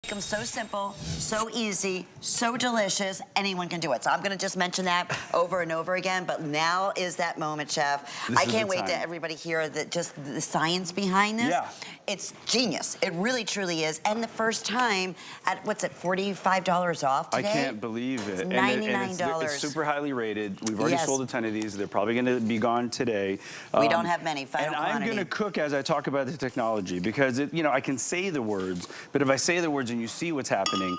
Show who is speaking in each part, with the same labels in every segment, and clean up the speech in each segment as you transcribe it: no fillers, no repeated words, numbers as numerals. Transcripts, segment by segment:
Speaker 1: Make them so simple, so easy, so delicious, anyone can do it. So I'm gonna just mention that over and over again, but now is that moment, Chef. I can't wait to everybody hear just the science behind this.
Speaker 2: Yeah.
Speaker 1: It's genius. It really, truly is. And the first time at, what's it, $45 off today?
Speaker 2: I can't believe it.
Speaker 1: It's $99.
Speaker 2: And it's super highly rated. We've already sold a ton of these. They're probably gonna be gone today.
Speaker 1: We don't have many, final quantity.
Speaker 2: And I'm gonna cook as I talk about the technology because, I can say the words, but if I say the words and you see what's happening.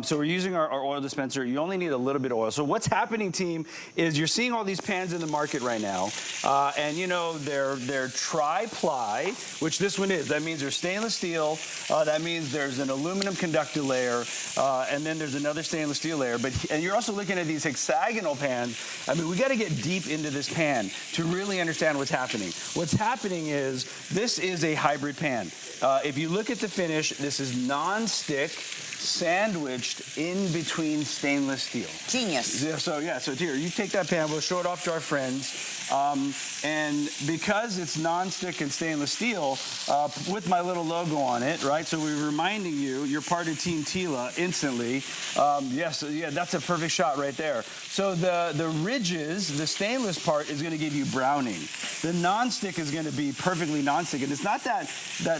Speaker 2: So we're using our oil dispenser. You only need a little bit of oil. So what's happening, team, is you're seeing all these pans in the market right now. And they're tri-ply, which this one is. That means there's stainless steel. That means there's an aluminum conductor layer. And then there's another stainless steel layer. And you're also looking at these hexagonal pans. I mean, we got to get deep into this pan to really understand what's happening. What's happening is this is a hybrid pan. If you look at the finish, this is non-stick, sandwiched in between stainless steel.
Speaker 1: Genius.
Speaker 2: Yeah, so here, you take that pan, we'll show it off to our friends. And because it's non-stick and stainless steel, with my little logo on it, right? So we're reminding you, you're part of Team Tila instantly. Yeah, that's a perfect shot right there. So the ridges, the stainless part is gonna give you browning. The non-stick is gonna be perfectly non-stick. And it's not that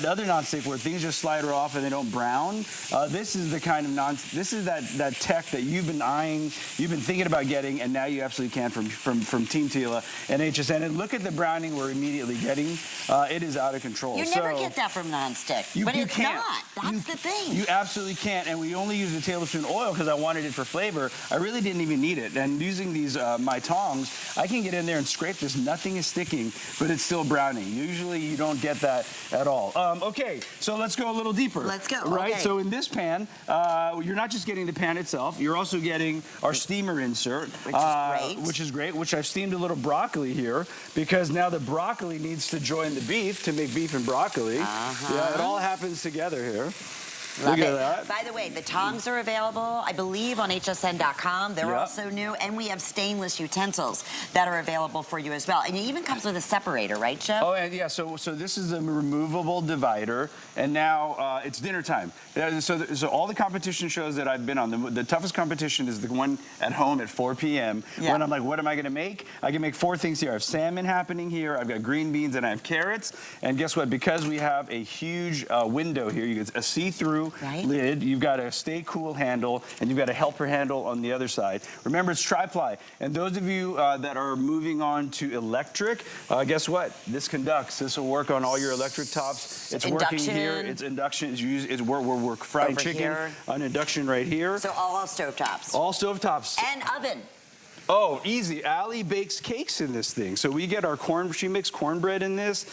Speaker 2: other non-stick where things just slide off and they don't brown. This is the kind of this is that tech that you've been eyeing, you've been thinking about getting, and now you absolutely can from Team Tila and HSN. And look at the browning we're immediately getting. It is out of control.
Speaker 1: You never get that from non-stick, but it's not. That's the thing.
Speaker 2: You absolutely can't, and we only use a tablespoon oil because I wanted it for flavor. I really didn't even need it. And using these, my tongs, I can get in there and scrape this. Nothing is sticking, but it's still browning. Usually you don't get that at all. Okay, so let's go a little deeper.
Speaker 1: Let's go.
Speaker 2: Right,
Speaker 1: okay.
Speaker 2: So in this pan, you're not just getting the pan itself, you're also getting our steamer insert. Which is great, which I've steamed a little broccoli here because now the broccoli needs to join the beef to make beef and broccoli. Yeah, it all happens together here.
Speaker 1: Love
Speaker 2: Look
Speaker 1: it.
Speaker 2: at that.
Speaker 1: By the way, the tongs are available, I believe, on hsn.com. They're also new, and we have stainless utensils that are available for you as well. And it even comes with a separator, right, Chef?
Speaker 2: Oh, and yeah, so this is a removable divider, and now it's dinner time. So all the competition shows that I've been on, the toughest competition is the one at home at 4 p.m. when I'm like, what am I gonna make? I can make 4 things here. I have salmon happening here, I've got green beans, and I have carrots. And guess what? Because we have a huge window here, you get a see-through lid, you've got a stay cool handle, and you've got a helper handle on the other side. Remember, it's tri-ply. And those of you that are moving on to electric, guess what? This conducts. This will work on all your electric tops. It's working here. It's induction. We're frying chicken on induction right here.
Speaker 1: So all stovetops.
Speaker 2: All stovetops.
Speaker 1: And oven.
Speaker 2: Oh, easy. Allie bakes cakes in this thing. So we get our she makes cornbread in this.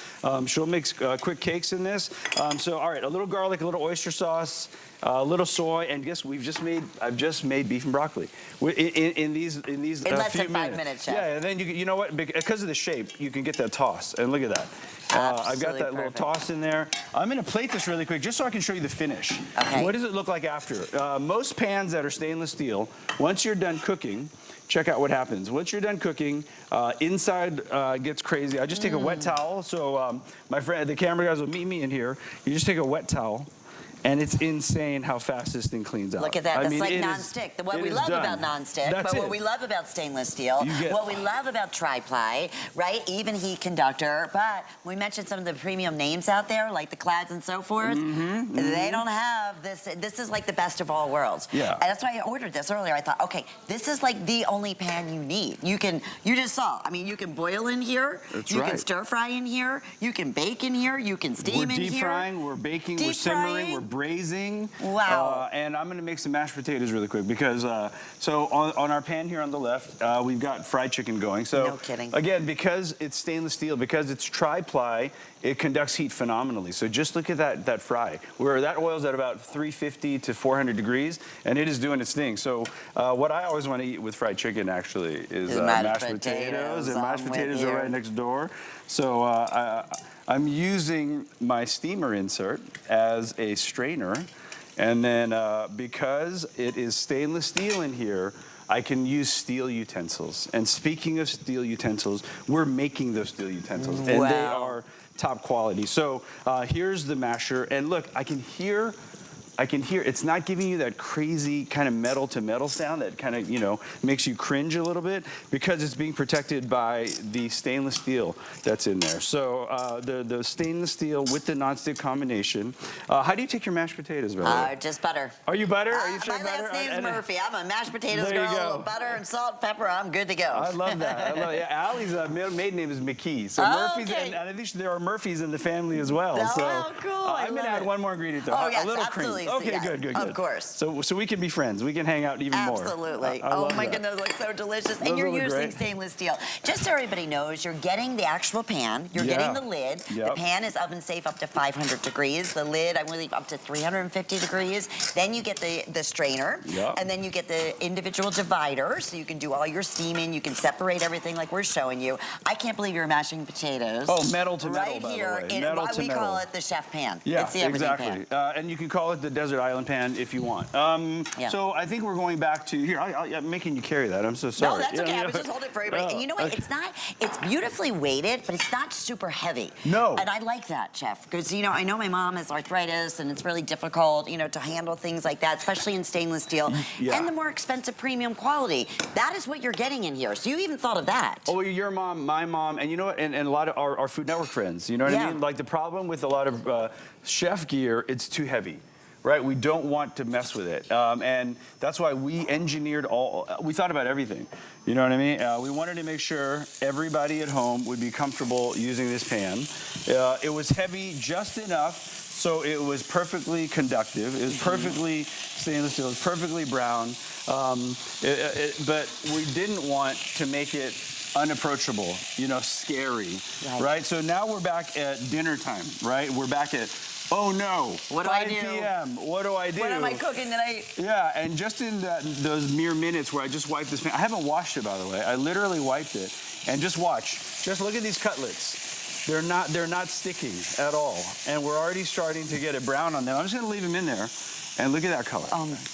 Speaker 2: She'll make quick cakes in this. So, all right, a little garlic, a little oyster sauce, a little soy, and guess I've just made beef and broccoli in these
Speaker 1: in less
Speaker 2: few
Speaker 1: than 5 minutes, Chef.
Speaker 2: Yeah, and then you know what? Because of the shape, you can get that toss. And look at that. I've got that little toss in there. I'm gonna plate this really quick just so I can show you the finish.
Speaker 1: Okay.
Speaker 2: What does it look like after? Most pans that are stainless steel, once you're done cooking, check out what happens. Once you're done cooking, inside gets crazy. I just take a wet towel. So my friend, the camera guys will meet me in here. You just take a wet towel. And it's insane how fast this thing cleans out.
Speaker 1: Look at that. That's like non-stick. What we love about non-stick, but what we love about stainless steel, what we love about tri-ply, right? Even heat conductor. But we mentioned some of the premium names out there, like the Clads and so forth. They don't have this. This is like the best of all worlds.
Speaker 2: Yeah.
Speaker 1: And that's why I ordered this earlier. I thought, okay, this is like the only pan you need. You just saw. I mean, you can boil in here.
Speaker 2: That's
Speaker 1: you can stir fry in here. You can bake in here. You can steam in here.
Speaker 2: We're deep frying. We're baking. We're simmering. We're braising.
Speaker 1: Wow.
Speaker 2: And I'm gonna make some mashed potatoes really quick because, so on our pan here on the left, we've got fried chicken going. So
Speaker 1: no kidding.
Speaker 2: Again, because it's stainless steel, because it's tri-ply, it conducts heat phenomenally. So just look at that fry. Where that oil's at about 350 to 400 degrees, and it is doing its thing. So what I always want to eat with fried chicken actually is mashed potatoes. And mashed potatoes are right next door. So I'm using my steamer insert as a strainer, and then because it is stainless steel in here, I can use steel utensils. And speaking of steel utensils, we're making those steel utensils, and they are top quality. So here's the masher, and look, I can hear I can hear, it's not giving you that crazy kind of metal to metal sound that kind of, you know, makes you cringe a little bit because it's being protected by the stainless steel that's in there. So the stainless steel with the nonstick combination. How do you take your mashed potatoes, by the way?
Speaker 1: Just butter.
Speaker 2: Are you butter? Are you straight
Speaker 1: my
Speaker 2: butter?
Speaker 1: last name's Murphy. I'm a mashed potatoes
Speaker 2: There you
Speaker 1: girl.
Speaker 2: go.
Speaker 1: A little butter and salt, pepper. I'm good to go.
Speaker 2: I love that. I love it. Yeah, Allie's maiden name is McKee. So Murphy's,
Speaker 1: okay.
Speaker 2: and I think there are Murphys in the family as well.
Speaker 1: Oh,
Speaker 2: so
Speaker 1: cool.
Speaker 2: I'm going to add one more ingredient though.
Speaker 1: Oh, yes,
Speaker 2: a little
Speaker 1: absolutely.
Speaker 2: cream. Okay,
Speaker 1: Yeah,
Speaker 2: good.
Speaker 1: of course.
Speaker 2: So we can be friends. We can hang out even more.
Speaker 1: Absolutely.
Speaker 2: I
Speaker 1: Oh
Speaker 2: love
Speaker 1: my
Speaker 2: that.
Speaker 1: goodness, it looks so delicious.
Speaker 2: Those
Speaker 1: And you're
Speaker 2: look
Speaker 1: using
Speaker 2: great.
Speaker 1: stainless steel. Just so everybody knows, you're getting the actual pan. You're getting the lid.
Speaker 2: Yep.
Speaker 1: The pan is oven safe up to 500 degrees. The lid, I believe, up to 350 degrees. Then you get the strainer.
Speaker 2: Yep.
Speaker 1: And then you get the individual divider, so you can do all your steaming. You can separate everything like we're showing you. I can't believe you're mashing potatoes.
Speaker 2: Oh, metal to metal,
Speaker 1: right
Speaker 2: by the
Speaker 1: here
Speaker 2: way.
Speaker 1: in
Speaker 2: Metal
Speaker 1: what
Speaker 2: to
Speaker 1: we
Speaker 2: metal.
Speaker 1: call it the chef pan.
Speaker 2: Yeah,
Speaker 1: It's the everything
Speaker 2: exactly.
Speaker 1: pan.
Speaker 2: And you can call it the desert island pan if you want.
Speaker 1: Yeah.
Speaker 2: So I think we're going back to here. I'm making you carry that. I'm so sorry.
Speaker 1: No, that's
Speaker 2: Yeah,
Speaker 1: okay.
Speaker 2: yeah.
Speaker 1: I was just holding it for everybody. And you know what?
Speaker 2: Okay.
Speaker 1: It's beautifully weighted, but it's not super heavy.
Speaker 2: No.
Speaker 1: And I like that, Chef, because, you know, I know my mom has arthritis and it's really difficult, you know, to handle things like that, especially in stainless steel.
Speaker 2: Yeah.
Speaker 1: And the more expensive premium quality. That is what you're getting in here. So you even thought of that.
Speaker 2: Oh, your mom, my mom, and you know what? And a lot of our Food Network friends, you know what I mean? Like the problem with a lot of chef gear, it's too heavy. Right, we don't want to mess with it, and that's why we engineered we thought about everything. You know what I mean? We wanted to make sure everybody at home would be comfortable using this pan. It was heavy just enough, so it was perfectly conductive. It was perfectly stainless steel. It was perfectly brown, but we didn't want to make it unapproachable, you know, scary, right? So now we're back at dinner time, right? We're back at, oh no,
Speaker 1: what do I
Speaker 2: 5
Speaker 1: do?
Speaker 2: p.m. What do I do?
Speaker 1: What am I cooking tonight?
Speaker 2: Yeah, and just in those mere minutes where I just wiped this pan, I haven't washed it, by the way. I literally wiped it, and just watch. Just look at these cutlets. They're not sticking at all, and we're already starting to get a brown on them. I'm just gonna leave them in there, and look at that color.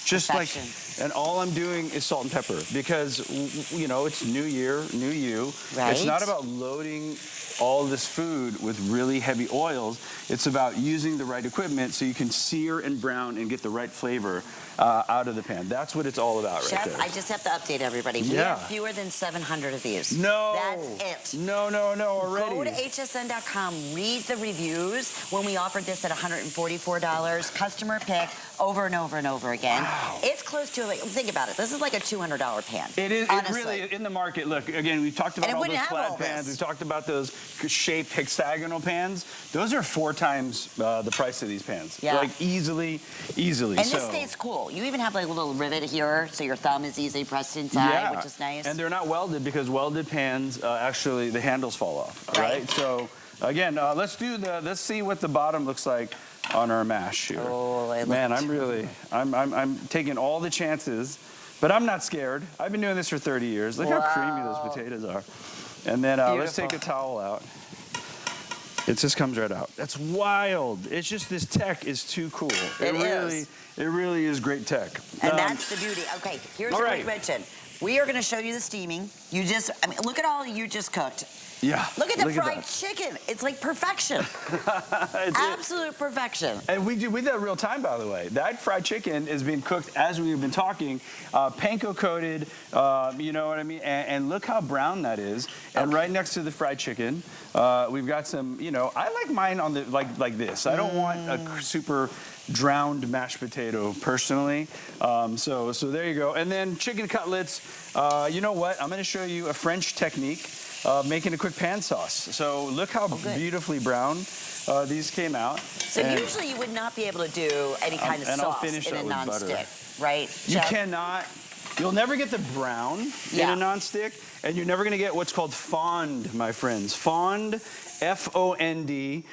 Speaker 2: Just
Speaker 1: perfection.
Speaker 2: and all I'm doing is salt and pepper because, you know, it's new year, new you.
Speaker 1: Right.
Speaker 2: It's not about loading all this food with really heavy oils. It's about using the right equipment so you can sear and brown and get the right flavor out of the pan. That's what it's all about,
Speaker 1: Chef,
Speaker 2: right there.
Speaker 1: I just have to update everybody. We have fewer than 700 of these.
Speaker 2: No.
Speaker 1: That's it.
Speaker 2: No, already.
Speaker 1: Go to hsn.com, read the reviews. When we offered this at $144, customer pick over and over and over again.
Speaker 2: Wow.
Speaker 1: It's close to, like, think about it. This is like a $200 pan.
Speaker 2: It is.
Speaker 1: Honestly.
Speaker 2: It really, in the market, look, again, we've talked about all those clad pans. We've talked about those shaped hexagonal pans. Those are 4 times the price of these pans.
Speaker 1: Yeah.
Speaker 2: Like easily.
Speaker 1: And this stays cool. You even have like a little rivet here, so your thumb is easily pressed inside, which is nice.
Speaker 2: And they're not welded because welded pans, actually, the handles fall off, right? So, again, let's see what the bottom looks like on our mash here.
Speaker 1: Oh,
Speaker 2: man, I'm taking all the chances, but I'm not scared. I've been doing this for 30 years. Look how creamy those potatoes are. And then let's take a towel out. It just comes right out. That's wild. It's just this tech is too cool. It really is great tech.
Speaker 1: And that's the beauty. Okay, here's what we mentioned. We are going to show you the steaming. Look at all you just cooked.
Speaker 2: Yeah.
Speaker 1: Look at the fried chicken. It's like perfection. Absolute perfection.
Speaker 2: And we did that real time, by the way. That fried chicken is being cooked as we've been talking, panko coated, you know what I mean? And look how brown that is. And right next to the fried chicken, we've got some, you know, I like mine on the like this. I don't want a super drowned mashed potato personally. So there you go. And then chicken cutlets. You know what? I'm going to show you a French technique of making a quick pan sauce. So look how beautifully brown these came out.
Speaker 1: So usually you would not be able to do any kind of sauce in a nonstick, right?
Speaker 2: You cannot. You'll never get the brown in a nonstick, and you're never going to get what's called fond, my friends. Fond, F-O-N-D,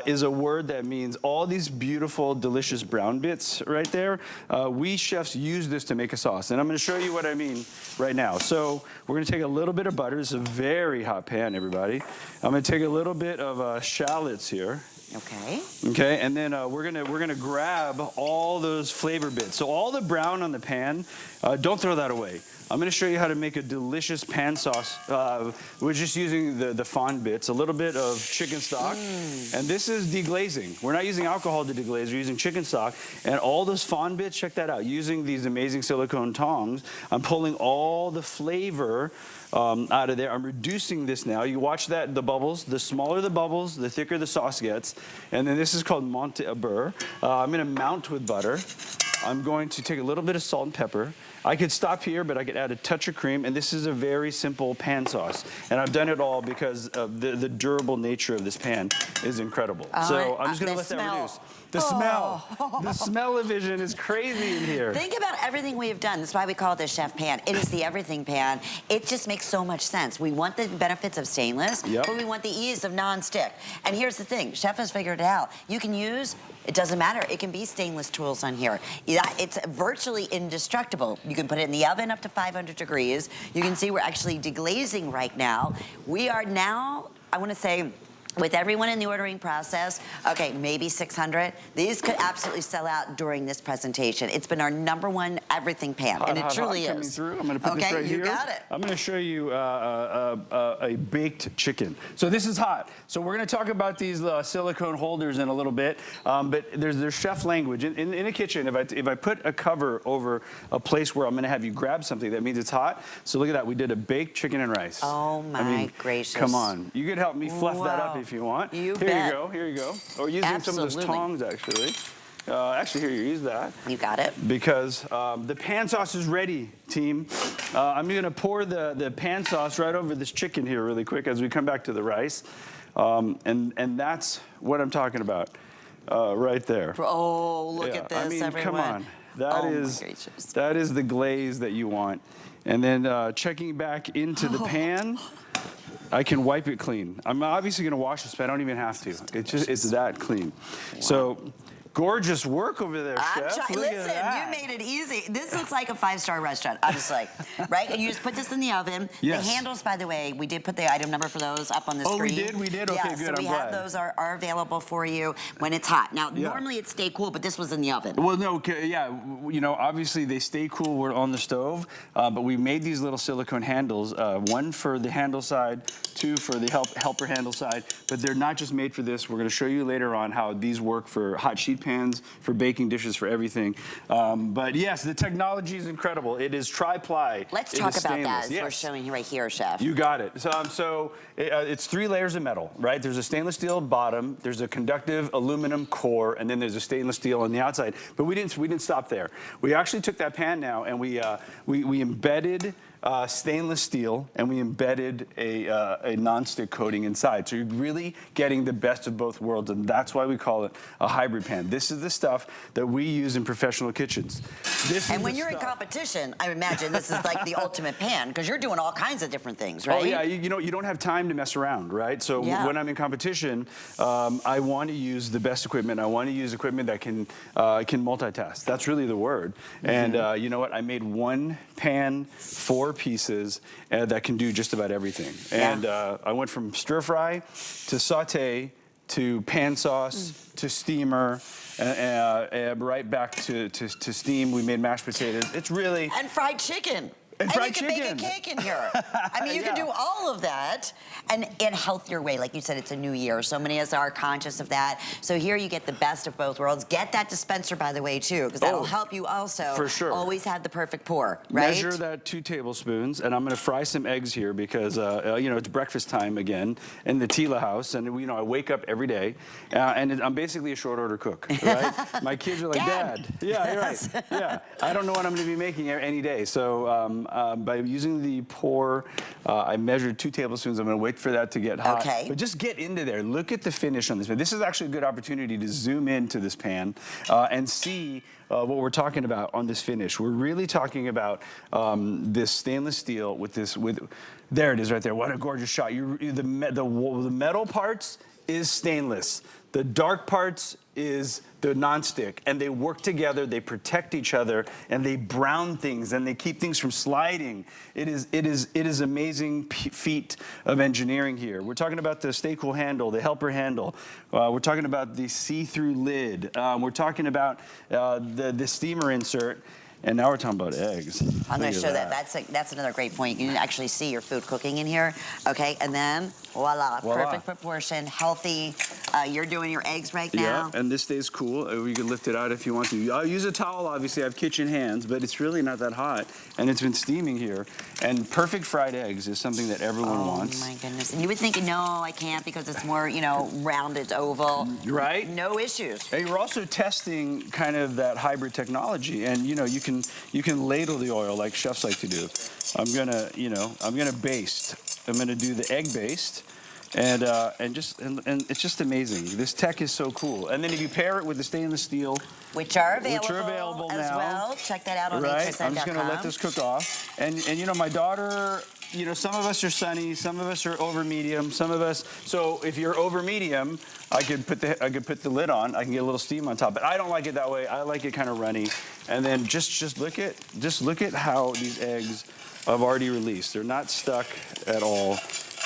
Speaker 2: is a word that means all these beautiful, delicious brown bits right there. We chefs use this to make a sauce, and I'm going to show you what I mean right now. So we're going to take a little bit of butter. This is a very hot pan, everybody. I'm going to take a little bit of shallots here. Okay, and then we're gonna grab all those flavor bits. So all the brown on the pan, don't throw that away. I'm gonna show you how to make a delicious pan sauce. We're just using the fond bits, a little bit of of chicken stock. And this is deglazing. We're not using alcohol to deglaze, we're using chicken stock. And all those fond bits, check that out. Using these amazing silicone tongs, I'm pulling all the flavor out of there. I'm reducing this now. You watch that, the bubbles. The smaller the bubbles, the thicker the sauce gets. And then this is called Monte-a-beurre. I'm gonna mount with butter. I'm going to take a little bit of salt and pepper. I could stop here, but I could add a touch of cream, and this is a very simple pan sauce. And I've done it all because of the durable nature of this pan is incredible. So I'm just gonna let that reduce. The smell-o-vision is crazy in here.
Speaker 1: Think about everything we have done. That's why we call it the chef pan. It is the everything pan. It just makes so much sense. We want the benefits of stainless, but we want the ease of non-stick. And here's the thing, Chef has figured it out. You can use, it doesn't matter, it can be stainless tools on here. It's virtually indestructible. You can put it in the oven up to 500 degrees. You can see we're actually deglazing right now. We are now, I wanna say, with everyone in the ordering process, okay, maybe 600. These could absolutely sell out during this presentation. It's been our #1 everything pan, and it truly is.
Speaker 2: Coming through. I'm gonna put this right here.
Speaker 1: Okay, you got it.
Speaker 2: I'm gonna show you a baked chicken. So this is hot. So we're gonna talk about these silicone holders in a little bit, but there's chef language. In a kitchen, if I put a cover over a place where I'm gonna have you grab something, that means it's hot. So look at that, we did a baked chicken and rice.
Speaker 1: Oh my gracious.
Speaker 2: Come on, you could help me fluff that up if you want.
Speaker 1: You
Speaker 2: here
Speaker 1: bet.
Speaker 2: you go, here you go. Or using some of those tongs, actually. Actually, here, you use that.
Speaker 1: You got it.
Speaker 2: Because the pan sauce is ready, team. I'm gonna pour the pan sauce right over this chicken here really quick as we come back to the rice. And that's what I'm talking about right there.
Speaker 1: Oh, look at this,
Speaker 2: I mean,
Speaker 1: everyone.
Speaker 2: come on. That is the glaze that you want. And then checking back into the pan, I can wipe it clean. I'm obviously gonna wash this, but I don't even have to. It's that clean. Wow. So, gorgeous work over there, Chef.
Speaker 1: Listen, you made it easy. This looks like a 5-star restaurant, honestly. Right? And you just put this in the oven.
Speaker 2: Yes.
Speaker 1: The handles, by the way, we did put the item number for those up on the screen.
Speaker 2: Oh, we did? Okay,
Speaker 1: yeah,
Speaker 2: good,
Speaker 1: so we have those are available for you when it's hot. Now, normally it stay cool, but this was in the oven.
Speaker 2: Well, no, yeah, you know, obviously they stay cool, we're on the stove, but we made these little silicone handles, one for the handle side, two for the helper handle side, but they're not just made for this. We're gonna show you later on how these work for hot sheet pans, for baking dishes, for everything. But yes, the technology is incredible. It is tri-ply.
Speaker 1: Let's talk about that as we're showing you right here, Chef.
Speaker 2: You got it. So it's 3 layers of metal, right? There's a stainless steel bottom, there's a conductive aluminum core, and then there's a stainless steel on the outside. But we didn't stop there. We actually took that pan now and we embedded stainless steel, and we embedded a non-stick coating inside. So you're really getting the best of both worlds, and that's why we call it a hybrid pan. This is the stuff that we use in professional kitchens.
Speaker 1: And when you're in competition, I imagine this is like the ultimate pan, because you're doing all kinds of different things, right?
Speaker 2: Oh yeah, you know, you don't have time to mess around, right? So when I'm in competition, I want to use the best equipment. I want to use equipment that can multitask. That's really the word. And you know what? I made one pan, 4 pieces that can do just about everything. And I went from stir fry to saute to pan sauce to steamer, right back to steam. We made mashed potatoes. It's really...
Speaker 1: And fried chicken.
Speaker 2: And
Speaker 1: you can bake a cake in here. I mean, you can do all of that and in a healthier way. Like you said, it's a new year. So many of us are conscious of that. So here you get the best of both worlds. Get that dispenser, by the way, too, because that'll help you also always have the perfect pour, right?
Speaker 2: Measure that 2 tablespoons, and I'm going to fry some eggs here because, you know, it's breakfast time again in the Tila house, and, you know, I wake up every day, and I'm basically a short order cook, right? My kids are like, Dad. Yeah, you're right. Yeah, I don't know what I'm going to be making any day, so by using the pour, I measured 2 tablespoons. I'm going to wait for that to get hot.
Speaker 1: Okay.
Speaker 2: But just get into there. Look at the finish on this pan. This is actually a good opportunity to zoom into this pan and see what we're talking about on this finish. We're really talking about this stainless steel with this, there it is right there. What a gorgeous shot. The metal parts is stainless. The dark parts is the nonstick, and they work together, they protect each other, and they brown things, and they keep things from sliding. It is amazing feat of engineering here. We're talking about the stay cool handle, the helper handle. We're talking about the see-through lid. We're talking about the steamer insert. And now we're talking about eggs.
Speaker 1: I'm going to show that. That's another great point. You can actually see your food cooking in here. Okay, and then voila. Perfect proportion, healthy. You're doing your eggs right now.
Speaker 2: Yeah, and this stays cool. You can lift it out if you want to. I'll use a towel, obviously. I have kitchen hands, but it's really not that hot. And it's been steaming here. And perfect fried eggs is something that everyone wants.
Speaker 1: Oh, my goodness. And you would think, no, I can't because it's more, you know, rounded, oval.
Speaker 2: Right?
Speaker 1: No issues.
Speaker 2: And you're also testing kind of that hybrid technology. And, you know, you can ladle the oil like chefs like to do. I'm gonna baste. I'm gonna do the egg baste. And it's just amazing. This tech is so cool. And then if you pair it with the stainless steel,
Speaker 1: which are available
Speaker 2: as
Speaker 1: now. Well. Check that out on hsn.com.
Speaker 2: I'm just gonna let this cook off. And you know, my daughter, you know, some of us are sunny, some of us are over medium, some of us. So if you're over medium, I could put the lid on. I can get a little steam on top. But I don't like it that way. I like it kind of runny. And then just look at how these eggs have already released. They're not stuck at all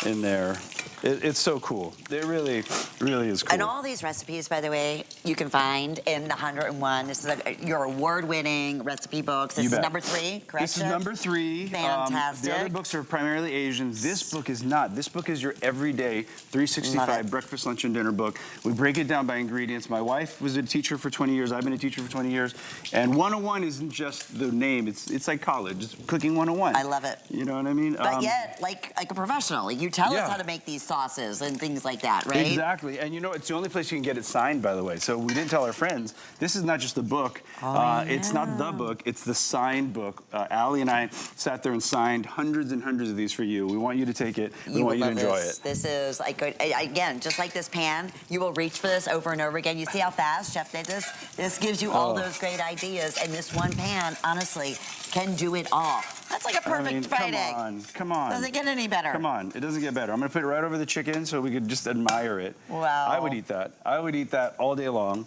Speaker 2: in there. It's so cool. It really, really is cool.
Speaker 1: And all these recipes, by the way, you can find in the 101. This is your award-winning recipe books. This is number 3, correct?
Speaker 2: This is number 3.
Speaker 1: Fantastic.
Speaker 2: The other books are primarily Asian. This book is not. This book is your everyday 365 breakfast, lunch, and dinner book. We break it down by ingredients. My wife was a teacher for 20 years. I've been a teacher for 20 years. And 101 isn't just the name. It's like college. It's cooking 101.
Speaker 1: I love it.
Speaker 2: You know what I mean?
Speaker 1: But yet, like a professional, you tell us how to make these sauces and things like that, right?
Speaker 2: Exactly. And you know, it's the only place you can get it signed, by the way. So we didn't tell our friends. This is not just a book. It's not the book. It's the signed book. Allie and I sat there and signed hundreds and hundreds of these for you. We want you to take it. We want you to enjoy it.
Speaker 1: This is, like, again, just like this pan, you will reach for this over and over again. You see how fast Chef did this? This gives you all those great ideas. And this one pan, honestly, can do it all. That's like a perfect fried egg.
Speaker 2: Come on.
Speaker 1: Doesn't get any better.
Speaker 2: Come on, it doesn't get better. I'm gonna put it right over the chicken so we could just admire it.
Speaker 1: Wow.
Speaker 2: I would eat that. I would eat that all day long.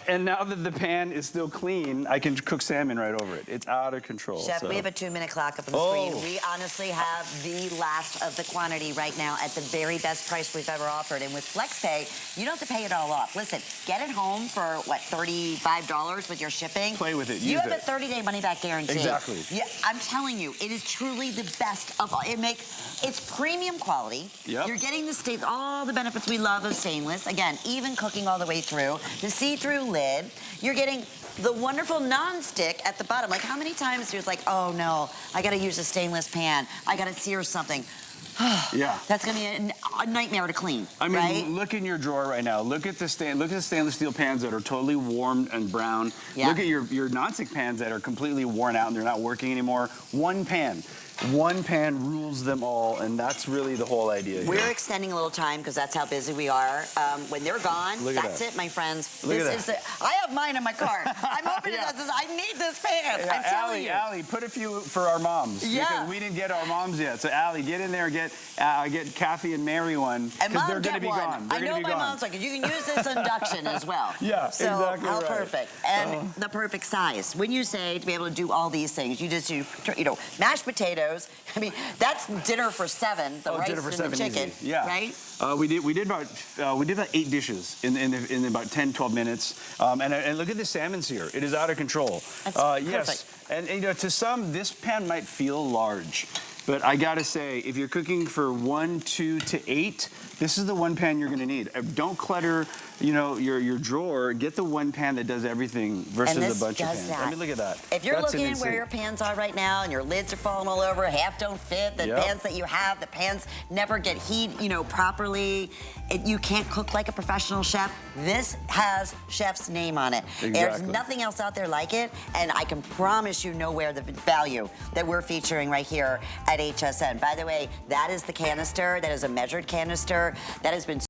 Speaker 2: And now that the pan is still clean, I can cook salmon right over it. It's out of control.
Speaker 1: Chef, we have a 2-minute clock up on the screen. We honestly have the last of the quantity right now at the very best price we've ever offered. And with FlexPay, you don't have to pay it all off. Listen, get it home for, what, $35 with your shipping?
Speaker 2: Play with it, use it.
Speaker 1: You have a 30-day money-back guarantee.
Speaker 2: Exactly.
Speaker 1: Yeah, I'm telling you, it is truly the best of all. It's premium quality.
Speaker 2: Yep.
Speaker 1: You're getting all the benefits we love of stainless. Again, even cooking all the way through. The see-through lid. You're getting the wonderful non-stick at the bottom. Like, how many times you're like, oh no, I gotta use a stainless pan. I gotta sear something.
Speaker 2: Yeah.
Speaker 1: That's gonna be a nightmare to clean.
Speaker 2: I mean,
Speaker 1: right?
Speaker 2: Look in your drawer right now. Look at the stainless steel pans that are totally warm and brown.
Speaker 1: Yeah.
Speaker 2: Look at your nonstick pans that are completely worn out and they're not working anymore. One pan rules them all, and that's really the whole idea here.
Speaker 1: We're extending a little time because that's how busy we are. When they're gone, that's it, my friends. I have mine in my car. I'm opening this. I need this pan. I'm telling you.
Speaker 2: Allie, put a few for our moms.
Speaker 1: Yeah.
Speaker 2: Because we didn't get our moms yet. So Allie, get in there and get Kathy and Mary one.
Speaker 1: Because
Speaker 2: they're going to be gone.
Speaker 1: I know my mom's like, you can use this induction as well.
Speaker 2: Yeah,
Speaker 1: so
Speaker 2: exactly
Speaker 1: how
Speaker 2: right.
Speaker 1: perfect. And the perfect size. When you say to be able to do all these things, you just do, mashed potatoes. I mean, that's dinner for 7. The rice and the chicken,
Speaker 2: easy. Yeah.
Speaker 1: right?
Speaker 2: We did about 8 dishes in about 10, 12 minutes. And look at the salmon sear. It is out of control.
Speaker 1: That's perfect.
Speaker 2: Yes. And to some, this pan might feel large. But I gotta say, if you're cooking for 1, 2 to 8, this is the one pan you're gonna need. Don't clutter, your drawer. Get the one pan that does everything versus a bunch of pans. I mean, look at that.
Speaker 1: If you're looking where your pans are right now and your lids are falling all over, half don't fit, the pans that you have, the pans never get heat, properly. You can't cook like a professional chef. This has chef's name on it.
Speaker 2: Exactly.
Speaker 1: There's nothing else out there like it, and I can promise you nowhere the value that we're featuring right here at HSN. By the way, that is the canister. That is a measured canister. That has been